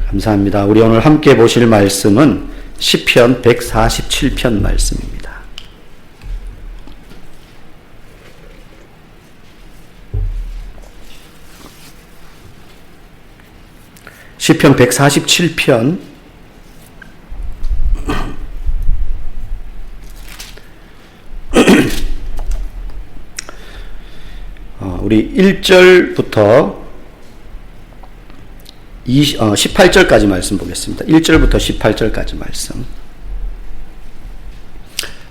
감사합니다. 우리 오늘 함께 보실 말씀은 시편 147편 말씀입니다. 시편 147편 우리 1절부터 18절까지 말씀 보겠습니다. 1절부터 18절까지 말씀.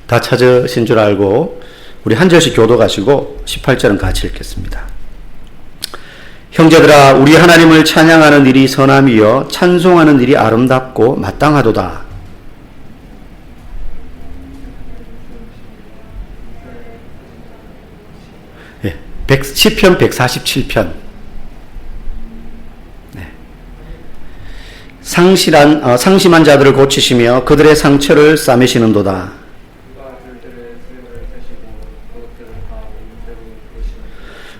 다 찾으신 줄 알고 우리 한 절씩 교독하시고 18절은 같이 읽겠습니다. 형제들아, 우리 하나님을 찬양하는 일이 선함이요 찬송하는 일이 아름답고 마땅하도다. 시편 147편. 상심한 자들을 고치시며 그들의 상처를 싸매시는도다.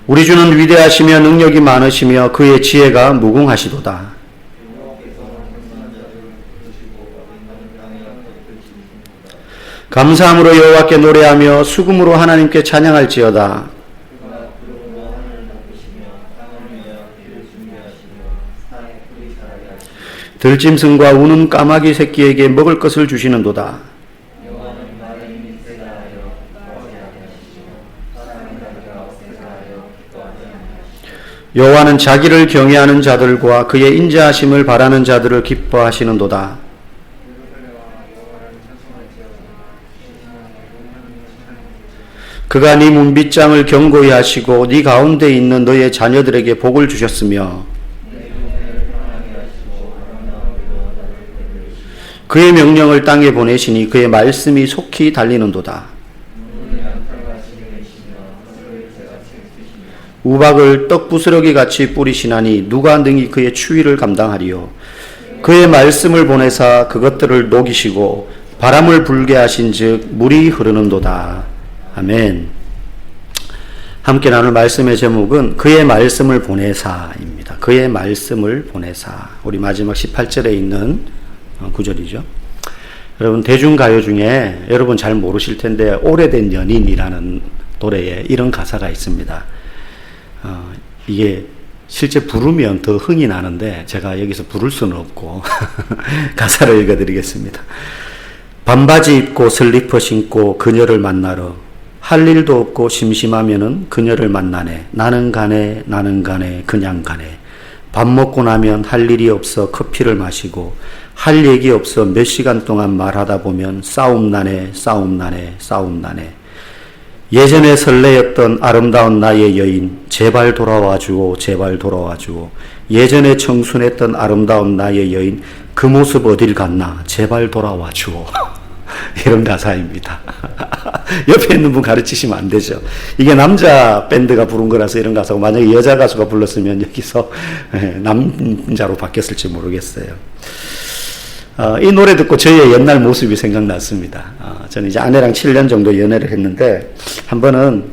우리 주는 위대하시며 능력이 많으시며 그의 지혜가 무궁하시도다. 감사함으로 여호와께 노래하며 수금으로 하나님께 찬양할지어다. 들짐승과 우는 까마귀 새끼에게 먹을 것을 주시는도다. 여호와는 자기를 경외하는 자들과 그의 인자하심을 바라는 자들을 기뻐하시는도다. 그가 네 문빗장을 견고히 하시고 네 가운데 있는 너의 자녀들에게 복을 주셨으며 그의 명령을 땅에 보내시니 그의 말씀이 속히 달리는도다. 우박을 떡 부스러기 같이 뿌리시나니 누가 능히 그의 추위를 감당하리요. 그의 말씀을 보내사 그것들을 녹이시고 바람을 불게 하신즉 물이 흐르는도다. 아멘. 함께 나눌 말씀의 제목은 그의 말씀을 보내사입니다. 그의 말씀을 보내사. 우리 마지막 18절에 있는 구절이죠. 여러분, 대중가요 중에 여러분 잘 모르실 텐데 오래된 연인이라는 노래에 이런 가사가 있습니다. 이게 실제 부르면 더 흥이 나는데 제가 여기서 부를 수는 없고 가사를 읽어드리겠습니다. 반바지 입고 슬리퍼 신고 그녀를 만나러 할 일도 없고 심심하면은 그녀를 만나네. 나는 가네 그냥 가네. 밥 먹고 나면 할 일이 없어 커피를 마시고 할 얘기 없어 몇 시간 동안 말하다 보면 싸움 나네. 예전에 설레였던 아름다운 나의 여인 제발 돌아와 주오. 예전에 청순했던 아름다운 나의 여인 그 모습 어딜 갔나. 제발 돌아와 주오. 이런 가사입니다. 옆에 있는 분 가르치시면 안 되죠. 이게 남자 밴드가 부른 거라서 이런 가사고 만약에 여자 가수가 불렀으면 여기서 남자로 바뀌었을지 모르겠어요. 이 노래 듣고 저의 옛날 모습이 생각났습니다. 저는 이제 아내랑 7년 정도 연애를 했는데 한 번은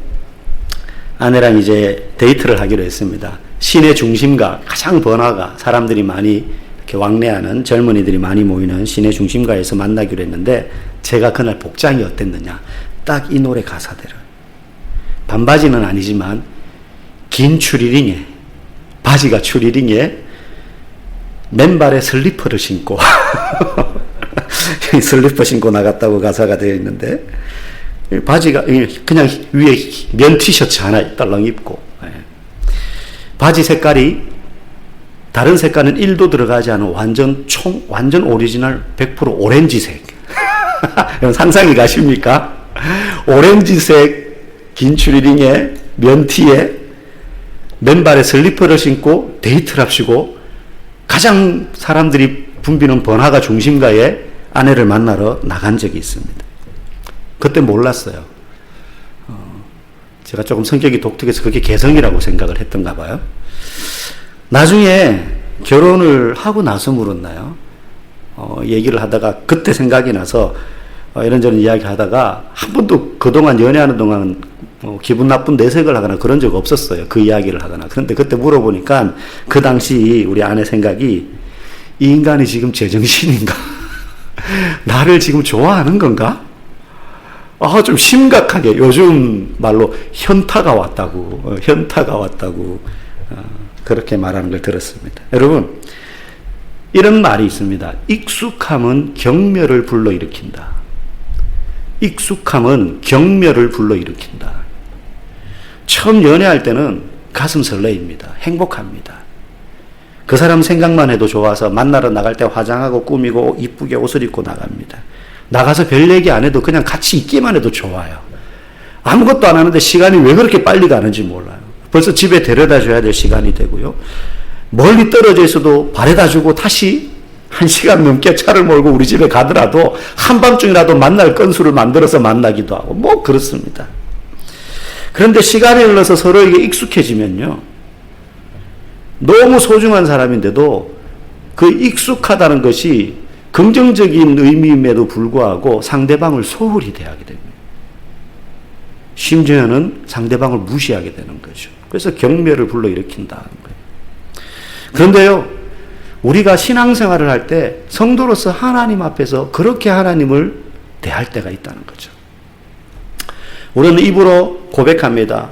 아내랑 이제 데이트를 하기로 했습니다. 시내 중심가, 가장 번화가, 사람들이 많이 이렇게 왕래하는 젊은이들이 많이 모이는 시내 중심가에서 만나기로 했는데 제가 그날 복장이 어땠느냐. 딱 이 노래 가사대로. 반바지는 아니지만 긴 추리링에, 바지가 추리링에 맨발에 슬리퍼를 신고 슬리퍼 신고 나갔다고 가사가 되어 있는데 바지가 그냥 위에 면 티셔츠 하나 딸랑 입고 바지 색깔이 다른 색깔은 1도 들어가지 않은 완전 오리지널 100% 오렌지색. 상상이 가십니까? 오렌지색 긴 추리링에 면티에 맨발에 슬리퍼를 신고 데이트를 합시고 가장 사람들이 붐비는 번화가 중심가에 아내를 만나러 나간 적이 있습니다. 그때 몰랐어요. 제가 조금 성격이 독특해서 그게 개성이라고 생각을 했던가 봐요. 나중에 결혼을 하고 나서 물었나요? 얘기를 하다가 그때 생각이 나서 이런저런 이야기 하다가 한 번도 그동안 연애하는 동안 기분 나쁜 내색을 하거나 그런 적 없었어요. 그 이야기를 하거나. 그런데 그때 물어보니까 그 당시 우리 아내 생각이 이 인간이 지금 제정신인가? 나를 지금 좋아하는 건가? 좀 심각하게 요즘 말로 현타가 왔다고 그렇게 말하는 걸 들었습니다. 여러분, 이런 말이 있습니다. 익숙함은 경멸을 불러일으킨다. 익숙함은 경멸을 불러일으킨다. 처음 연애할 때는 가슴 설레입니다. 행복합니다. 그 사람 생각만 해도 좋아서 만나러 나갈 때 화장하고 꾸미고 이쁘게 옷을 입고 나갑니다. 나가서 별 얘기 안 해도 그냥 같이 있기만 해도 좋아요. 아무것도 안 하는데 시간이 왜 그렇게 빨리 가는지 몰라요. 벌써 집에 데려다 줘야 될 시간이 되고요. 멀리 떨어져 있어도 바래다 주고 다시 1시간 넘게 차를 몰고 우리 집에 가더라도 한밤중이라도 만날 건수를 만들어서 만나기도 하고 뭐 그렇습니다. 그런데 시간이 흘러서 서로에게 익숙해지면요. 너무 소중한 사람인데도 그 익숙하다는 것이 긍정적인 의미임에도 불구하고 상대방을 소홀히 대하게 됩니다. 심지어는 상대방을 무시하게 되는 거죠. 그래서 경멸을 불러일으킨다는 거예요. 그런데요, 우리가 신앙생활을 할 때 성도로서 하나님 앞에서 그렇게 하나님을 대할 때가 있다는 거죠. 우리는 입으로 고백합니다.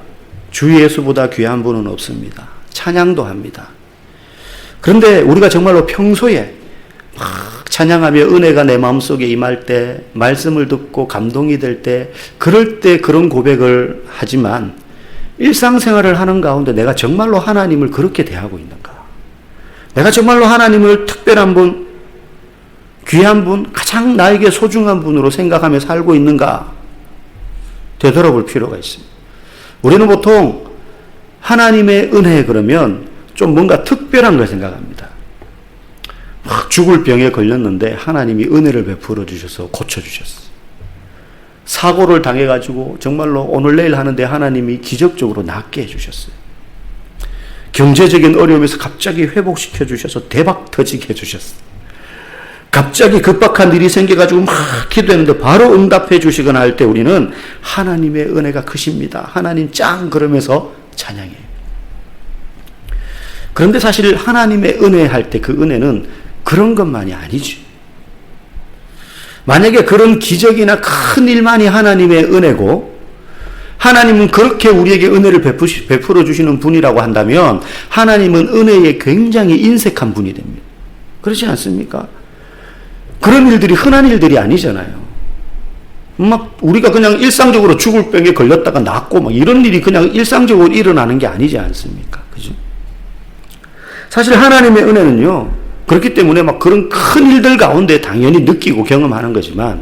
주 예수보다 귀한 분은 없습니다. 찬양도 합니다. 그런데 우리가 정말로 평소에 막 찬양하며 은혜가 내 마음속에 임할 때, 말씀을 듣고 감동이 될 때, 그럴 때 그런 고백을 하지만 일상생활을 하는 가운데 내가 정말로 하나님을 그렇게 대하고 있는가? 내가 정말로 하나님을 특별한 분, 귀한 분, 가장 나에게 소중한 분으로 생각하며 살고 있는가? 되돌아볼 필요가 있습니다. 우리는 보통 하나님의 은혜 그러면 좀 뭔가 특별한 걸 생각합니다. 막 죽을 병에 걸렸는데 하나님이 은혜를 베풀어 주셔서 고쳐주셨어요. 사고를 당해가지고 정말로 오늘 내일 하는데 하나님이 기적적으로 낫게 해주셨어요. 경제적인 어려움에서 갑자기 회복시켜 주셔서 대박 터지게 해주셨어요. 갑자기 급박한 일이 생겨가지고 막 기도했는데 바로 응답해 주시거나 할 때 우리는 하나님의 은혜가 크십니다. 하나님 짱 그러면서 찬양해요. 그런데 사실 하나님의 은혜 할 때 그 은혜는 그런 것만이 아니죠. 만약에 그런 기적이나 큰 일만이 하나님의 은혜고 하나님은 그렇게 우리에게 은혜를 베풀어 주시는 분이라고 한다면 하나님은 은혜에 굉장히 인색한 분이 됩니다. 그렇지 않습니까? 그런 일들이 흔한 일들이 아니잖아요. 막 우리가 그냥 일상적으로 죽을 병에 걸렸다가 낫고 막 이런 일이 그냥 일상적으로 일어나는 게 아니지 않습니까? 그죠? 사실 하나님의 은혜는요, 그렇기 때문에 막 그런 큰 일들 가운데 당연히 느끼고 경험하는 거지만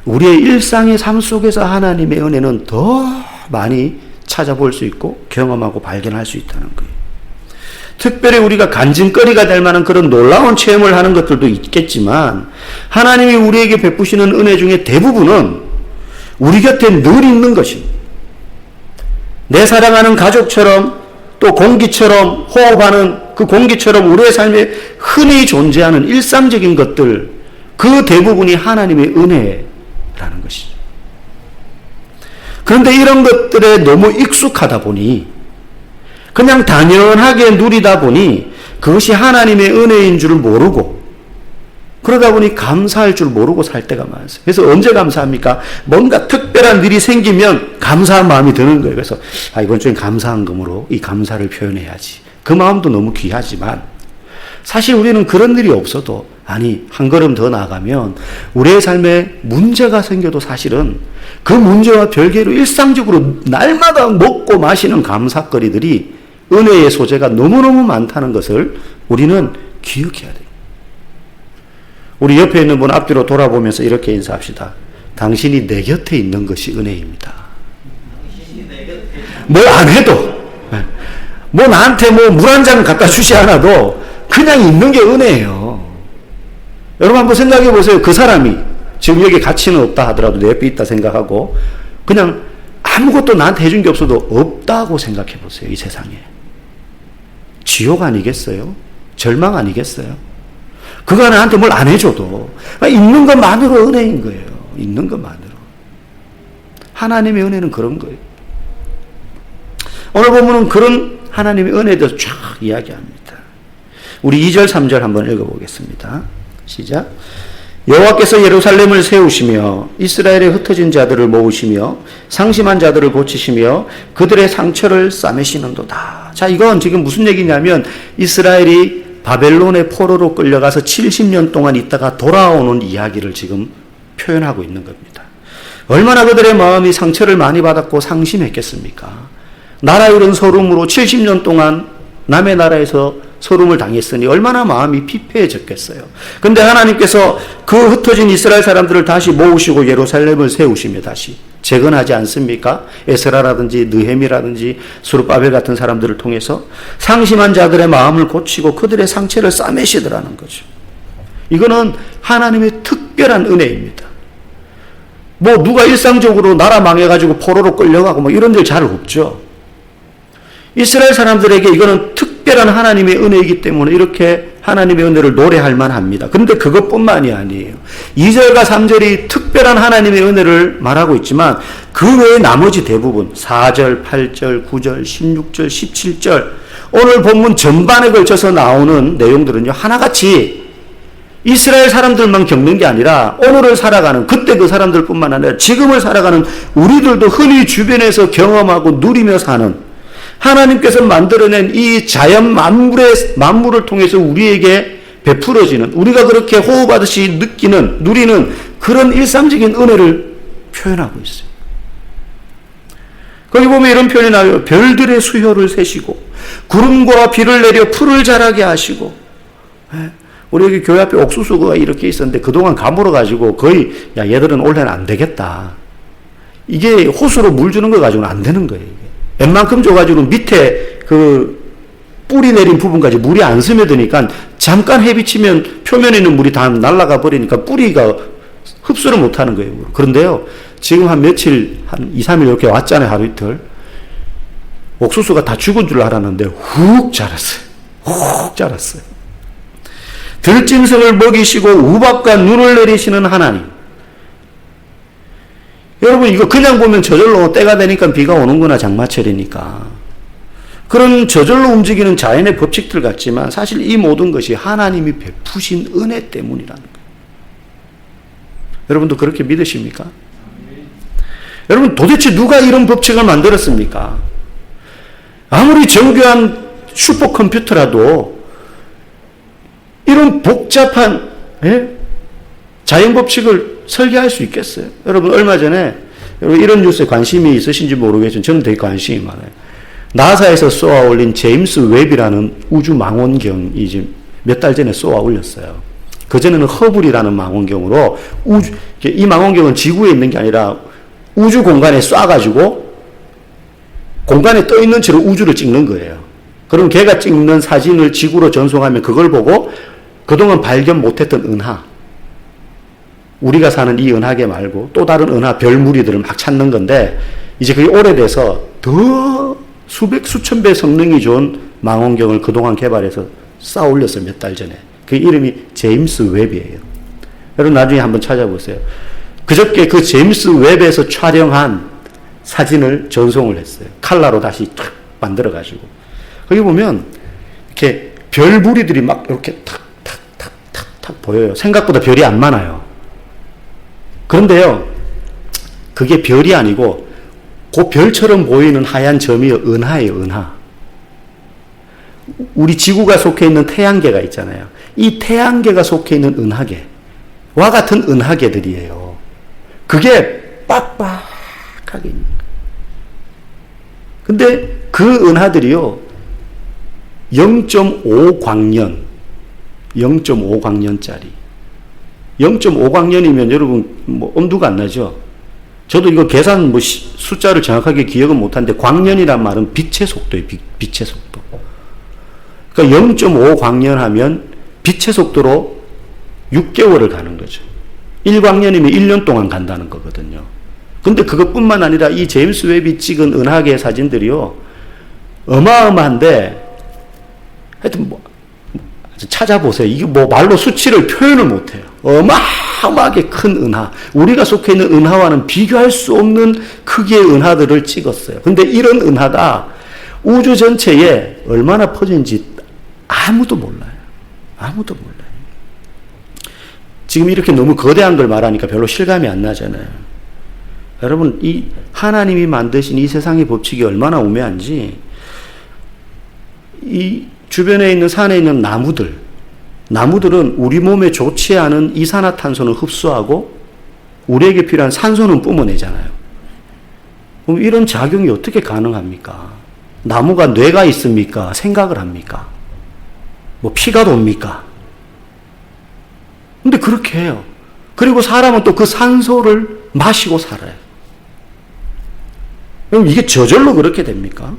우리의 일상의 삶 속에서 하나님의 은혜는 더 많이 찾아볼 수 있고 경험하고 발견할 수 있다는 거예요. 특별히 우리가 간증거리가 될 만한 그런 놀라운 체험을 하는 것들도 있겠지만 하나님이 우리에게 베푸시는 은혜 중에 대부분은 우리 곁에 늘 있는 것입니다. 내 사랑하는 가족처럼 또 공기처럼 호흡하는 그 공기처럼 우리의 삶에 흔히 존재하는 일상적인 것들, 그 대부분이 하나님의 은혜라는 것이죠. 그런데 이런 것들에 너무 익숙하다 보니 그냥 당연하게 누리다 보니 그것이 하나님의 은혜인 줄 모르고 그러다 보니 감사할 줄 모르고 살 때가 많았어요. 그래서 언제 감사합니까? 뭔가 특별한 일이 생기면 감사한 마음이 드는 거예요. 그래서 이번 주엔 감사한금으로 이 감사를 표현해야지. 그 마음도 너무 귀하지만 사실 우리는 그런 일이 없어도 한 걸음 더 나아가면 우리의 삶에 문제가 생겨도 사실은 그 문제와 별개로 일상적으로 날마다 먹고 마시는 감사거리들이 은혜의 소재가 너무너무 많다는 것을 우리는 기억해야 돼요. 우리 옆에 있는 분 앞뒤로 돌아보면서 이렇게 인사합시다. 당신이 내 곁에 있는 것이 은혜입니다. 뭘 안 해도, 뭐 나한테 물 한 잔 갖다 주지 않아도 그냥 있는 게 은혜예요. 여러분 한번 생각해 보세요. 그 사람이 지금 여기 가치는 없다 하더라도 내 옆에 있다 생각하고 그냥 아무것도 나한테 해준 게 없어도 없다고 생각해 보세요. 이 세상에. 지옥 아니겠어요? 절망 아니겠어요? 그가 나한테 뭘 안 해줘도 있는 것만으로 은혜인 거예요. 있는 것만으로. 하나님의 은혜는 그런 거예요. 오늘 보면은 그런 하나님의 은혜에 대해서 쫙 이야기합니다. 우리 2절 3절 한번 읽어보겠습니다. 시작. 여호와께서 예루살렘을 세우시며 이스라엘의 흩어진 자들을 모으시며 상심한 자들을 고치시며 그들의 상처를 싸매시는도다. 자, 이건 지금 무슨 얘기냐면 이스라엘이 바벨론의 포로로 끌려가서 70년 동안 있다가 돌아오는 이야기를 지금 표현하고 있는 겁니다. 얼마나 그들의 마음이 상처를 많이 받았고 상심했겠습니까? 나라 잃은 서름으로 70년 동안 남의 나라에서 서름을 당했으니 얼마나 마음이 피폐해졌겠어요. 그런데 하나님께서 그 흩어진 이스라엘 사람들을 다시 모으시고 예루살렘을 세우시며 다시 재건하지 않습니까? 에스라라든지 느헤미라든지 스룹바벨 같은 사람들을 통해서 상심한 자들의 마음을 고치고 그들의 상처를 싸매시더라는 거죠. 이거는 하나님의 특별한 은혜입니다. 뭐 누가 일상적으로 나라 망해가지고 포로로 끌려가고 뭐 이런 일 잘 없죠. 이스라엘 사람들에게 이거는 특별한 하나님의 은혜이기 때문에 이렇게 하나님의 은혜를 노래할 만합니다. 그런데 그것뿐만이 아니에요. 2절과 3절이 특별한 하나님의 은혜를 말하고 있지만 그 외에 나머지 대부분 4절, 8절, 9절, 16절, 17절 오늘 본문 전반에 걸쳐서 나오는 내용들은요, 하나같이 이스라엘 사람들만 겪는 게 아니라 오늘을 살아가는 그때 그 사람들뿐만 아니라 지금을 살아가는 우리들도 흔히 주변에서 경험하고 누리며 사는 하나님께서 만들어낸 이 자연 만물을 통해서 우리에게 베풀어지는, 우리가 그렇게 호흡하듯이 느끼는, 누리는 그런 일상적인 은혜를 표현하고 있어요. 거기 보면 이런 표현이 나와요. 별들의 수효를 세시고 구름과 비를 내려 풀을 자라게 하시고. 우리 여기 교회 앞에 옥수수가 이렇게 있었는데 그동안 가물어가지고 거의 야 얘들은 올해는 안 되겠다. 이게 호수로 물 주는 거 가지고는 안 되는 거예요. 웬만큼 줘가지고 밑에 그 뿌리 내린 부분까지 물이 안 스며드니까 잠깐 해비치면 표면에 있는 물이 다 날아가 버리니까 뿌리가 흡수를 못 하는 거예요. 그런데요, 지금 한 며칠, 한 2, 3일 이렇게 왔잖아요. 하루 이틀. 옥수수가 다 죽은 줄 알았는데 훅 자랐어요. 훅 자랐어요. 들짐승을 먹이시고 우박과 눈을 내리시는 하나님. 여러분, 이거 그냥 보면 저절로 때가 되니까 비가 오는구나, 장마철이니까. 그런 저절로 움직이는 자연의 법칙들 같지만 사실 이 모든 것이 하나님이 베푸신 은혜 때문이라는 거예요. 여러분도 그렇게 믿으십니까? 여러분, 도대체 누가 이런 법칙을 만들었습니까? 아무리 정교한 슈퍼컴퓨터라도 이런 복잡한 자연 법칙을 설계할 수 있겠어요? 여러분, 얼마 전에 여러분 이런 뉴스에 관심이 있으신지 모르겠지만 저는 되게 관심이 많아요. 나사에서 쏘아 올린 제임스 웹이라는 우주 망원경이 이제 몇 달 전에 쏘아 올렸어요. 그전에는 허블이라는 망원경으로 이 망원경은 지구에 있는 게 아니라 우주 공간에 쏴가지고 공간에 떠 있는 채로 우주를 찍는 거예요. 그럼 걔가 찍는 사진을 지구로 전송하면 그걸 보고 그동안 발견 못했던 은하, 우리가 사는 이 은하계 말고 또 다른 은하 별 무리들을 막 찾는 건데, 이제 그게 오래돼서 더 수백 수천 배 성능이 좋은 망원경을 그동안 개발해서 쌓아 올렸어요. 몇 달 전에. 그 이름이 제임스 웹이에요. 여러분 나중에 한번 찾아보세요. 그저께 그 제임스 웹에서 촬영한 사진을 전송을 했어요. 칼라로 다시 탁 만들어가지고. 거기 보면 이렇게 별 무리들이 막 이렇게 탁 보여요. 생각보다 별이 안 많아요. 그런데요, 그게 별이 아니고 그 별처럼 보이는 하얀 점이 은하예요, 은하. 우리 지구가 속해 있는 태양계가 있잖아요. 이 태양계가 속해 있는 은하계와 같은 은하계들이에요. 그게 빡빡하게 있는 거예요. 근데 그 은하들이요, 0.5광년, 0.5광년짜리. 0.5광년이면 여러분 뭐 엄두가 안 나죠? 저도 이거 계산 뭐 숫자를 정확하게 기억은 못하는데 광년이란 말은 빛의 속도예요. 빛의 속도. 그러니까 0.5광년 하면 빛의 속도로 6개월을 가는 거죠. 1광년이면 1년 동안 간다는 거거든요. 근데 그것뿐만 아니라 이 제임스 웹이 찍은 은하계 사진들이요, 어마어마한데 하여튼 뭐 찾아보세요. 이게 뭐 말로 수치를 표현을 못해요. 어마어마하게 큰 은하, 우리가 속해 있는 은하와는 비교할 수 없는 크기의 은하들을 찍었어요. 근데 이런 은하가 우주 전체에 얼마나 퍼진지 아무도 몰라요. 아무도 몰라요. 지금 이렇게 너무 거대한 걸 말하니까 별로 실감이 안 나잖아요. 여러분, 이 하나님이 만드신 이 세상의 법칙이 얼마나 우매한지, 이 주변에 있는 산에 있는 나무들은 우리 몸에 좋지 않은 이산화탄소는 흡수하고 우리에게 필요한 산소는 뿜어내잖아요. 그럼 이런 작용이 어떻게 가능합니까? 나무가 뇌가 있습니까? 생각을 합니까? 뭐 피가 돕니까? 근데 그렇게 해요. 그리고 사람은 또 그 산소를 마시고 살아요. 그럼 이게 저절로 그렇게 됩니까?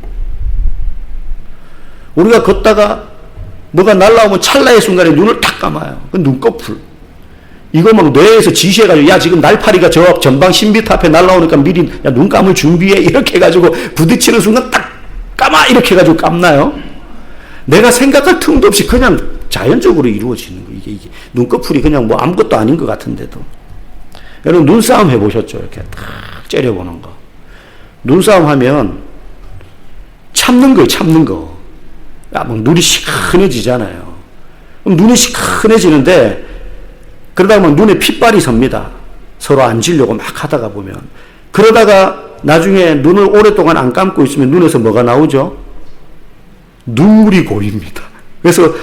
우리가 걷다가 뭐가 날라오면 찰나의 순간에 눈을 탁 감아요. 그 눈꺼풀. 이거 막 뇌에서 지시해가지고, 야, 지금 날파리가 저 전방 신비탑 앞에 날라오니까 미리, 야, 눈 감을 준비해. 이렇게 해가지고 부딪히는 순간 딱 감아! 이렇게 해가지고 감나요? 내가 생각할 틈도 없이 그냥 자연적으로 이루어지는 거예요. 이게 눈꺼풀이 그냥 뭐 아무것도 아닌 것 같은데도. 여러분, 눈싸움 해보셨죠? 이렇게 탁 째려보는 거. 눈싸움 하면 참는 거예요, 참는 거. 야, 막 눈이 시큰해지잖아요. 그럼 눈이 시큰해지는데, 그러다가 막 눈에 핏발이 섭니다. 서로 앉으려고 막 하다가 보면. 그러다가 나중에 눈을 오랫동안 안 감고 있으면 눈에서 뭐가 나오죠? 눈물이 고입니다. 그래서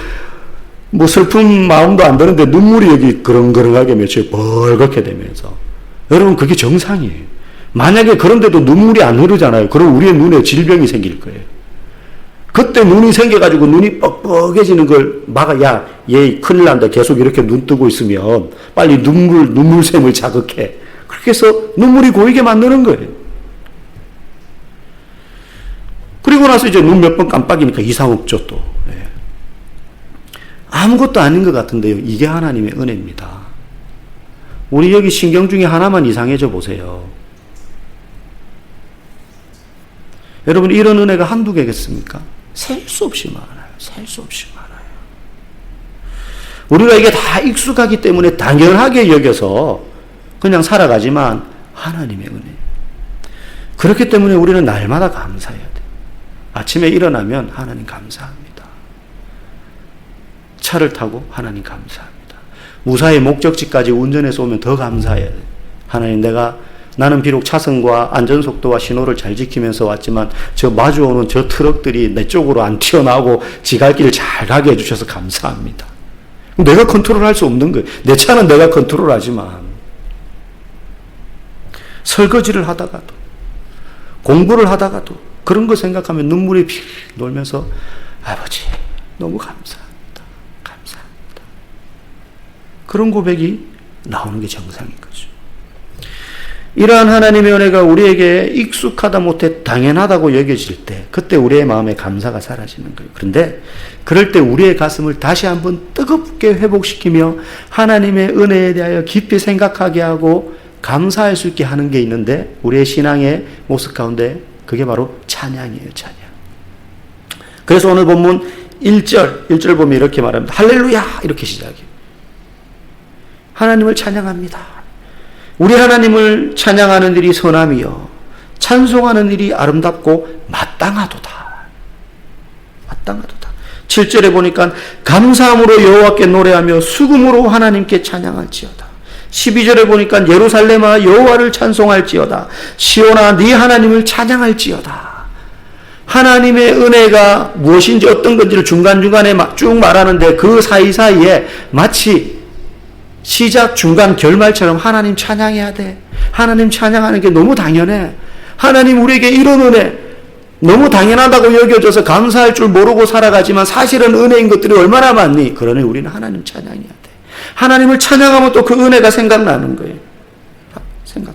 뭐 슬픈 마음도 안 드는데 눈물이 여기 그렁그렁하게 맺혀요. 벌겋게 되면서. 여러분, 그게 정상이에요. 만약에 그런데도 눈물이 안 흐르잖아요. 그럼 우리의 눈에 질병이 생길 거예요. 그때 눈이 생겨가지고 눈이 뻑뻑해지는 걸 야, 얘 큰일 난다. 계속 이렇게 눈 뜨고 있으면 빨리 눈물샘을 자극해. 그렇게 해서 눈물이 고이게 만드는 거예요. 그리고 나서 이제 눈 몇 번 깜빡이니까 이상 없죠, 또. 네. 아무것도 아닌 것 같은데요. 이게 하나님의 은혜입니다. 우리 여기 신경 중에 하나만 이상해져 보세요. 여러분, 이런 은혜가 한두 개겠습니까? 셀 수 없이 많아요. 셀 수 없이 많아요. 우리가 이게 다 익숙하기 때문에 당연하게 여겨서 그냥 살아가지만 하나님의 은혜. 그렇기 때문에 우리는 날마다 감사해야 돼요. 아침에 일어나면 하나님 감사합니다. 차를 타고 하나님 감사합니다. 무사히 목적지까지 운전해서 오면 더 감사해야 돼요. 하나님, 나는 비록 차선과 안전속도와 신호를 잘 지키면서 왔지만 저 마주오는 저 트럭들이 내 쪽으로 안 튀어나오고 지 갈 길을 잘 가게 해주셔서 감사합니다. 내가 컨트롤할 수 없는 거예요. 내 차는 내가 컨트롤하지만 설거지를 하다가도 공부를 하다가도 그런 거 생각하면 눈물이 픽 놀면서 아버지 너무 감사합니다. 감사합니다. 그런 고백이 나오는 게 정상인 거죠. 이러한 하나님의 은혜가 우리에게 익숙하다 못해 당연하다고 여겨질 때 그때 우리의 마음에 감사가 사라지는 거예요. 그런데 그럴 때 우리의 가슴을 다시 한번 뜨겁게 회복시키며 하나님의 은혜에 대하여 깊이 생각하게 하고 감사할 수 있게 하는 게 있는데 우리의 신앙의 모습 가운데 그게 바로 찬양이에요. 찬양. 그래서 오늘 본문 1절 보면 이렇게 말합니다. 할렐루야 이렇게 시작해요. 하나님을 찬양합니다. 우리 하나님을 찬양하는 일이 선함이요 찬송하는 일이 아름답고 마땅하도다. 마땅하도다. 7절에 보니까 감사함으로 여호와께 노래하며 수금으로 하나님께 찬양할지어다. 12절에 보니까 예루살렘아 여호와를 찬송할지어다. 시온아 네 하나님을 찬양할지어다. 하나님의 은혜가 무엇인지 어떤 건지를 중간중간에 쭉 말하는데 그 사이사이에 마치 시작, 중간, 결말처럼 하나님 찬양해야 돼. 하나님 찬양하는 게 너무 당연해. 하나님 우리에게 이런 은혜 너무 당연하다고 여겨져서 감사할 줄 모르고 살아가지만 사실은 은혜인 것들이 얼마나 많니? 그러니 우리는 하나님 찬양해야 돼. 하나님을 찬양하면 또 그 은혜가 생각나는 거예요. 생각.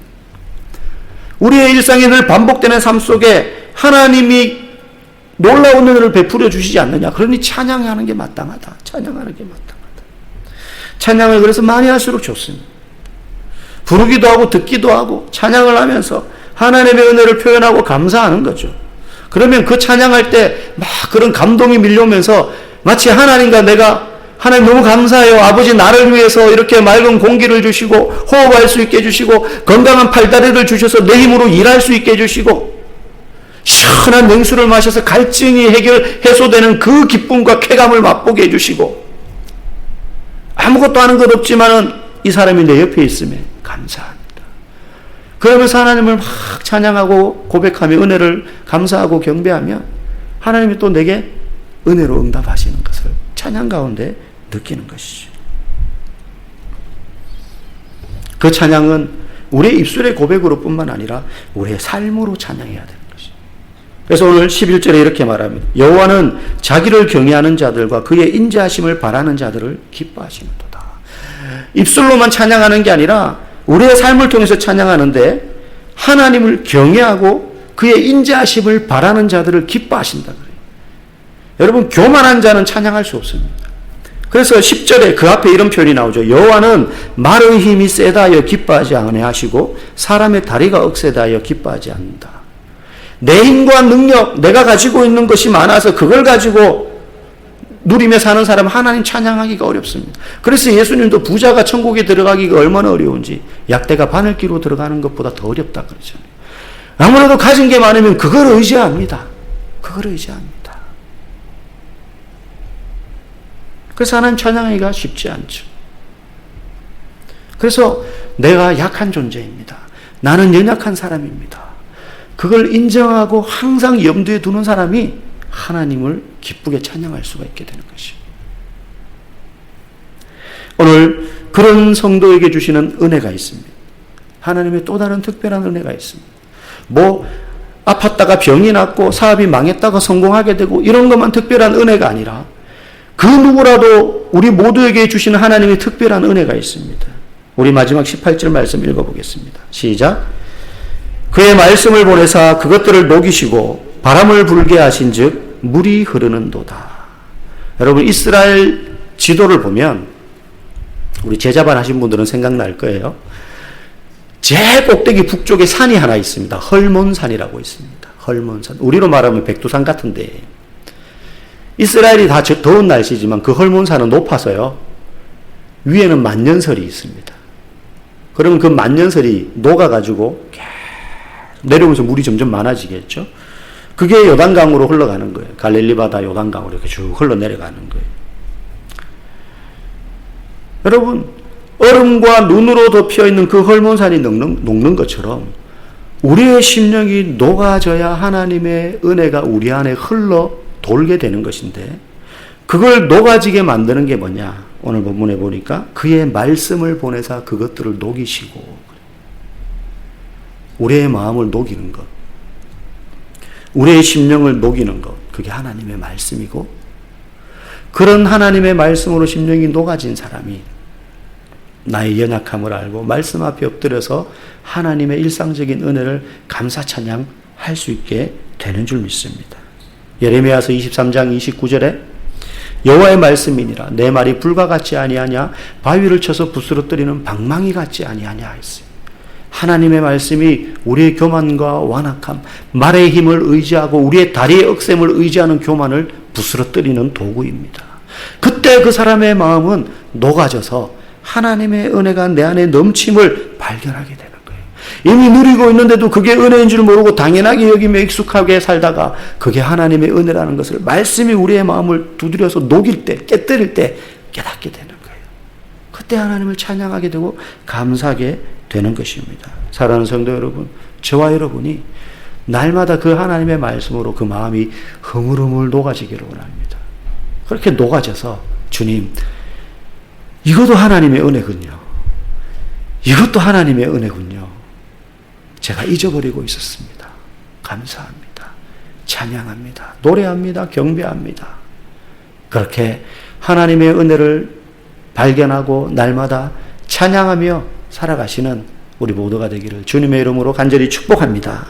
우리의 일상에 늘 반복되는 삶 속에 하나님이 놀라운 은혜를 베풀어 주시지 않느냐. 그러니 찬양하는 게 마땅하다. 찬양하는 게 마땅하다. 찬양을 그래서 많이 할수록 좋습니다. 부르기도 하고 듣기도 하고 찬양을 하면서 하나님의 은혜를 표현하고 감사하는 거죠. 그러면 그 찬양할 때 막 그런 감동이 밀려오면서 마치 하나님과 내가 하나님 너무 감사해요. 아버지 나를 위해서 이렇게 맑은 공기를 주시고 호흡할 수 있게 해주시고 건강한 팔다리를 주셔서 내 힘으로 일할 수 있게 해주시고 시원한 냉수를 마셔서 갈증이 해소되는 그 기쁨과 쾌감을 맛보게 해주시고 아무것도 아는 것 없지만은 이 사람이 내 옆에 있음에 감사합니다. 그러면서 하나님을 막 찬양하고 고백하며 은혜를 감사하고 경배하며 하나님이 또 내게 은혜로 응답하시는 것을 찬양 가운데 느끼는 것이죠. 그 찬양은 우리의 입술의 고백으로 뿐만 아니라 우리의 삶으로 찬양해야 되는 것이죠. 그래서 오늘 11절에 이렇게 말합니다. 여호와는 자기를 경외하는 자들과 그의 인자하심을 바라는 자들을 기뻐하시는도다. 입술로만 찬양하는 게 아니라 우리의 삶을 통해서 찬양하는데 하나님을 경외하고 그의 인자하심을 바라는 자들을 기뻐하신다 그래요. 여러분, 교만한 자는 찬양할 수 없습니다. 그래서 10절에 그 앞에 이런 표현이 나오죠. 여호와는 말의 힘이 세다 하여 기뻐하지 아니하시고 사람의 다리가 억세다 하여 기뻐하지 않는다. 내 힘과 능력, 내가 가지고 있는 것이 많아서 그걸 가지고 누리며 사는 사람은 하나님 찬양하기가 어렵습니다. 그래서 예수님도 부자가 천국에 들어가기가 얼마나 어려운지 약대가 바늘기로 들어가는 것보다 더 어렵다 그러잖아요. 아무래도 가진 게 많으면 그걸 의지합니다. 그걸 의지합니다. 그래서 하나님 찬양하기가 쉽지 않죠. 그래서 내가 약한 존재입니다. 나는 연약한 사람입니다. 그걸 인정하고 항상 염두에 두는 사람이 하나님을 기쁘게 찬양할 수가 있게 되는 것이죠. 오늘 그런 성도에게 주시는 은혜가 있습니다. 하나님의 또 다른 특별한 은혜가 있습니다. 아팠다가 병이 낫고 사업이 망했다가 성공하게 되고 이런 것만 특별한 은혜가 아니라 그 누구라도 우리 모두에게 주시는 하나님의 특별한 은혜가 있습니다. 우리 마지막 18절 말씀 읽어보겠습니다. 시작. 그의 말씀을 보내사 그것들을 녹이시고 바람을 불게 하신즉 물이 흐르는도다. 여러분, 이스라엘 지도를 보면 우리 제자반 하신 분들은 생각날 거예요. 제일 꼭대기 북쪽에 산이 하나 있습니다. 헐몬산이라고 있습니다. 헐몬산. 우리로 말하면 백두산 같은데 이스라엘이 다 더운 날씨지만 그 헐몬산은 높아서요. 위에는 만년설이 있습니다. 그러면 그 만년설이 녹아가지고 내려오면서 물이 점점 많아지겠죠. 그게 요단강으로 흘러가는 거예요. 갈릴리 바다 요단강으로 이렇게 쭉 흘러내려가는 거예요. 여러분, 얼음과 눈으로 덮여있는 그 헐몬산이 녹는 것처럼 우리의 심령이 녹아져야 하나님의 은혜가 우리 안에 흘러 돌게 되는 것인데 그걸 녹아지게 만드는 게 뭐냐? 오늘 본문에 보니까 그의 말씀을 보내사 그것들을 녹이시고 우리의 마음을 녹이는 것, 우리의 심령을 녹이는 것, 그게 하나님의 말씀이고 그런 하나님의 말씀으로 심령이 녹아진 사람이 나의 연약함을 알고 말씀 앞에 엎드려서 하나님의 일상적인 은혜를 감사 찬양할 수 있게 되는 줄 믿습니다. 예레미야서 23장 29절에 여호와의 말씀이니라 내 말이 불과 같지 아니하냐 바위를 쳐서 부스러뜨리는 방망이 같지 아니하냐 했어요. 하나님의 말씀이 우리의 교만과 완악함, 말의 힘을 의지하고 우리의 다리의 억셈을 의지하는 교만을 부스러뜨리는 도구입니다. 그때 그 사람의 마음은 녹아져서 하나님의 은혜가 내 안에 넘침을 발견하게 되는 거예요. 이미 누리고 있는데도 그게 은혜인 줄 모르고 당연하게 여기며 익숙하게 살다가 그게 하나님의 은혜라는 것을 말씀이 우리의 마음을 두드려서 녹일 때, 깨뜨릴 때 깨닫게 되는 거예요. 그때 하나님을 찬양하게 되고 감사하게 되는 것입니다. 사랑하는 성도 여러분, 저와 여러분이 날마다 그 하나님의 말씀으로 그 마음이 흐물흐물 녹아지기를 원합니다. 그렇게 녹아져서 주님, 이것도 하나님의 은혜군요. 이것도 하나님의 은혜군요. 제가 잊어버리고 있었습니다. 감사합니다. 찬양합니다. 노래합니다. 경배합니다. 그렇게 하나님의 은혜를 발견하고 날마다 찬양하며 살아가시는 우리 모두가 되기를 주님의 이름으로 간절히 축복합니다.